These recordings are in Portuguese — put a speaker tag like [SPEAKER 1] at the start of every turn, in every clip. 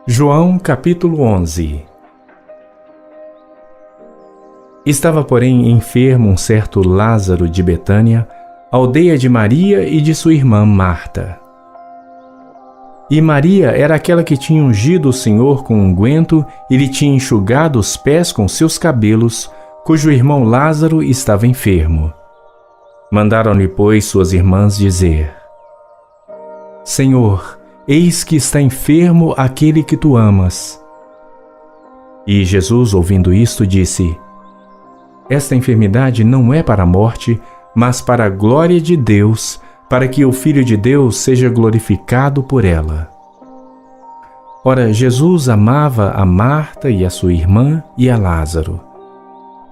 [SPEAKER 1] João capítulo 11. Estava, porém, enfermo um certo Lázaro de Betânia, aldeia de Maria e de sua irmã Marta. E Maria era aquela que tinha ungido o Senhor com unguento e lhe tinha enxugado os pés com seus cabelos, cujo irmão Lázaro estava enfermo. Mandaram-lhe, pois, suas irmãs dizer: Senhor, eis que está enfermo aquele que tu amas. E Jesus, ouvindo isto, disse: Esta enfermidade não é para a morte, mas para a glória de Deus, para que o Filho de Deus seja glorificado por ela. Ora, Jesus amava a Marta e a sua irmã e a Lázaro.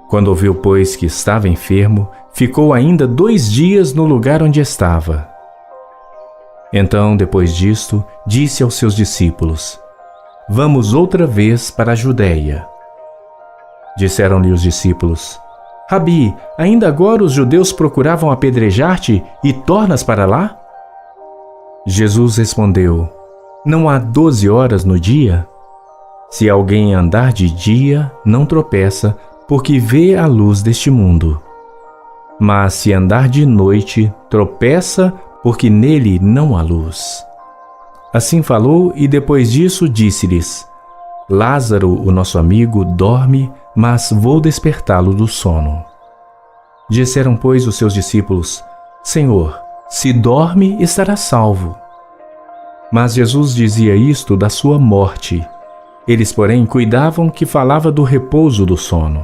[SPEAKER 1] Quando ouviu, pois, que estava enfermo, ficou ainda 2 dias no lugar onde estava. Então, depois disto, disse aos seus discípulos: Vamos outra vez para a Judéia. Disseram-lhe os discípulos: Rabi, ainda agora os judeus procuravam apedrejar-te e tornas para lá? Jesus respondeu: Não há 12 horas no dia? Se alguém andar de dia, não tropeça, porque vê a luz deste mundo. Mas se andar de noite, tropeça, porque nele não há luz. Assim falou, e depois disso disse-lhes: Lázaro, o nosso amigo, dorme, mas vou despertá-lo do sono. Disseram, pois, os seus discípulos: Senhor, se dorme, estará salvo. Mas Jesus dizia isto da sua morte. Eles, porém, cuidavam que falava do repouso do sono.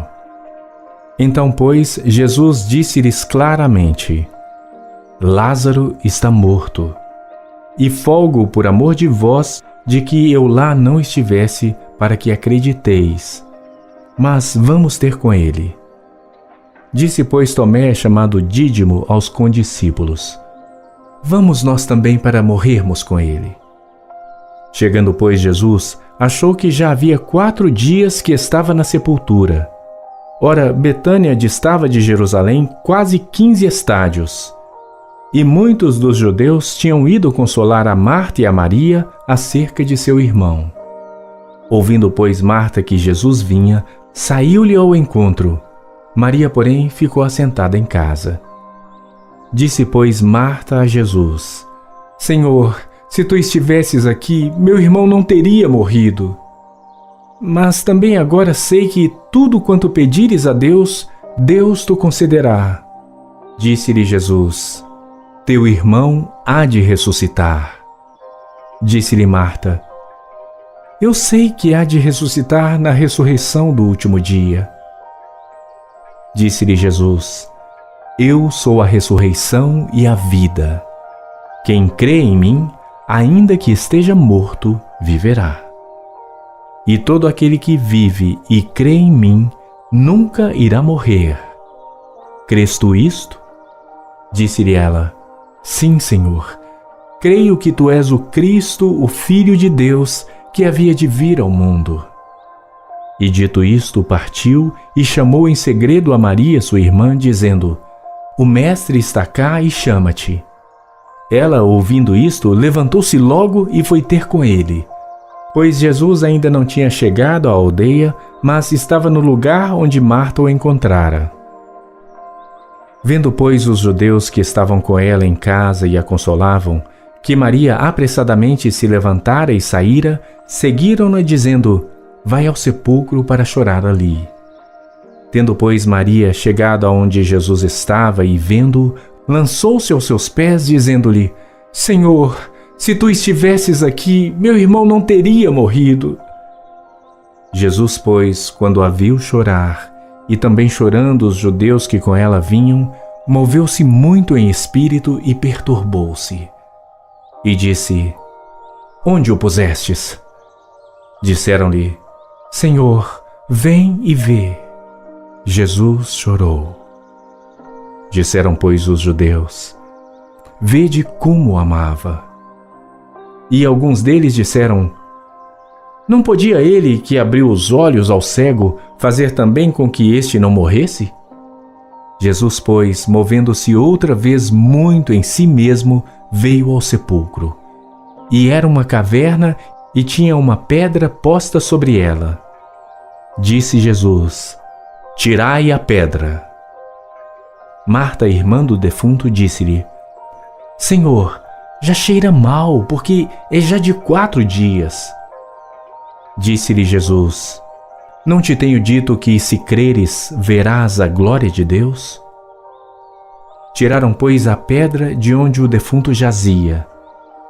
[SPEAKER 1] Então, pois, Jesus disse-lhes claramente: Lázaro está morto, e folgo por amor de vós de que eu lá não estivesse, para que acrediteis. Mas vamos ter com ele. Disse, pois, Tomé, chamado Dídimo, aos condiscípulos: Vamos nós também para morrermos com ele. Chegando, pois, Jesus, achou que já havia 4 dias que estava na sepultura. Ora, Betânia distava de Jerusalém quase 15 estádios. E muitos dos judeus tinham ido consolar a Marta e a Maria acerca de seu irmão. Ouvindo, pois, Marta que Jesus vinha, saiu-lhe ao encontro. Maria, porém, ficou assentada em casa. Disse, pois, Marta a Jesus: Senhor, se tu estivesses aqui, meu irmão não teria morrido. Mas também agora sei que tudo quanto pedires a Deus, Deus te concederá. Disse-lhe Jesus: Teu irmão há de ressuscitar. Disse-lhe Marta: Eu sei que há de ressuscitar na ressurreição do último dia. Disse-lhe Jesus: Eu sou a ressurreição e a vida. Quem crê em mim, ainda que esteja morto, viverá. E todo aquele que vive e crê em mim, nunca irá morrer. Crês tu isto? Disse-lhe ela: Sim, Senhor. Creio que tu és o Cristo, o Filho de Deus, que havia de vir ao mundo. E dito isto, partiu e chamou em segredo a Maria, sua irmã, dizendo: O Mestre está cá e chama-te. Ela, ouvindo isto, levantou-se logo e foi ter com ele. Pois Jesus ainda não tinha chegado à aldeia, mas estava no lugar onde Marta o encontrara. Vendo, pois, os judeus que estavam com ela em casa e a consolavam, que Maria apressadamente se levantara e saíra, seguiram-na dizendo: Vai ao sepulcro para chorar ali. Tendo, pois, Maria chegado aonde Jesus estava e vendo-o, lançou-se aos seus pés, dizendo-lhe: Senhor, se tu estivesses aqui, meu irmão não teria morrido. Jesus, pois, quando a viu chorar, e também chorando os judeus que com ela vinham, moveu-se muito em espírito e perturbou-se. E disse: Onde o pusestes? Disseram-lhe: Senhor, vem e vê. Jesus chorou. Disseram, pois, os judeus: Vede como o amava. E alguns deles disseram: Não podia ele, que abriu os olhos ao cego, fazer também com que este não morresse? Jesus, pois, movendo-se outra vez muito em si mesmo, veio ao sepulcro. E era uma caverna, e tinha uma pedra posta sobre ela. Disse Jesus: Tirai a pedra. Marta, irmã do defunto, disse-lhe: Senhor, já cheira mal, porque é já de 4 dias. Disse-lhe Jesus: Não te tenho dito que, se creres, verás a glória de Deus? Tiraram, pois, a pedra de onde o defunto jazia.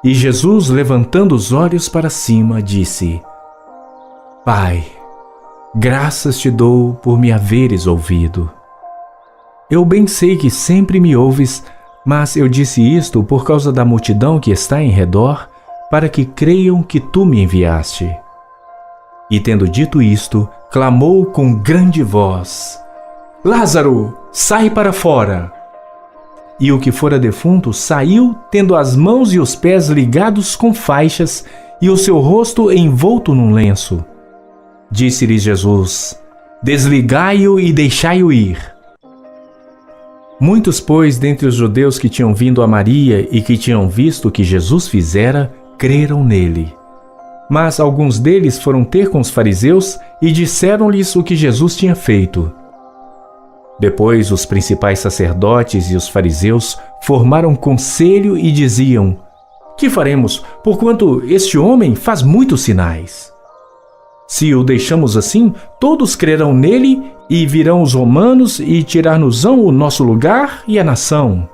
[SPEAKER 1] E Jesus, levantando os olhos para cima, disse: Pai, graças te dou por me haveres ouvido. Eu bem sei que sempre me ouves, mas eu disse isto por causa da multidão que está em redor, para que creiam que tu me enviaste. E tendo dito isto, clamou com grande voz: Lázaro, sai para fora! E o que fora defunto saiu, tendo as mãos e os pés ligados com faixas e o seu rosto envolto num lenço. Disse-lhes Jesus: Desligai-o e deixai-o ir. Muitos, pois, dentre os judeus que tinham vindo a Maria e que tinham visto o que Jesus fizera, creram nele. Mas alguns deles foram ter com os fariseus e disseram-lhes o que Jesus tinha feito. Depois, os principais sacerdotes e os fariseus formaram conselho e diziam: Que faremos, porquanto este homem faz muitos sinais? Se o deixamos assim, todos crerão nele e virão os romanos e tirar-nos-ão o nosso lugar e a nação.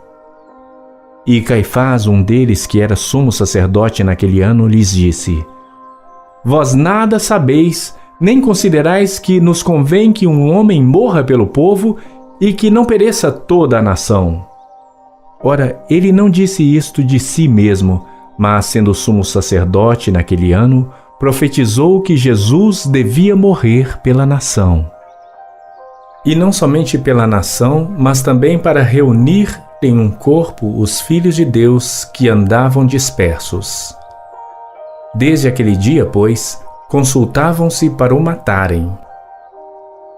[SPEAKER 1] E Caifás, um deles que era sumo sacerdote naquele ano, lhes disse: Vós nada sabeis, nem considerais que nos convém que um homem morra pelo povo e que não pereça toda a nação. Ora, ele não disse isto de si mesmo, mas, sendo sumo sacerdote naquele ano, profetizou que Jesus devia morrer pela nação. E não somente pela nação, mas também para reunir em um corpo os filhos de Deus que andavam dispersos. Desde aquele dia, pois, consultavam-se para o matarem.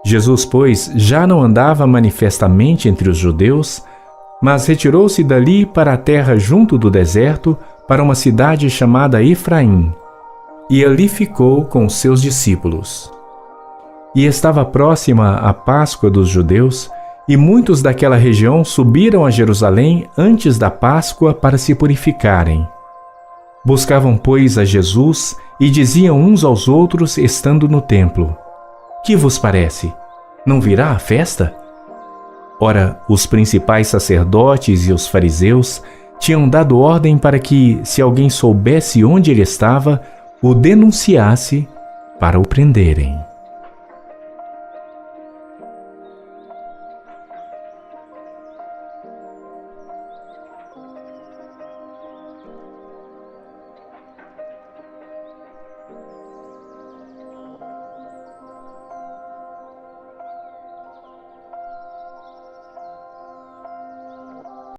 [SPEAKER 1] Jesus, pois, já não andava manifestamente entre os judeus, mas retirou-se dali para a terra junto do deserto, para uma cidade chamada Efraim, e ali ficou com os seus discípulos. E estava próxima a Páscoa dos judeus, e muitos daquela região subiram a Jerusalém antes da Páscoa para se purificarem. Buscavam, pois, a Jesus e diziam uns aos outros, estando no templo: Que vos parece? Não virá a festa? Ora, os principais sacerdotes e os fariseus tinham dado ordem para que, se alguém soubesse onde ele estava, o denunciasse para o prenderem.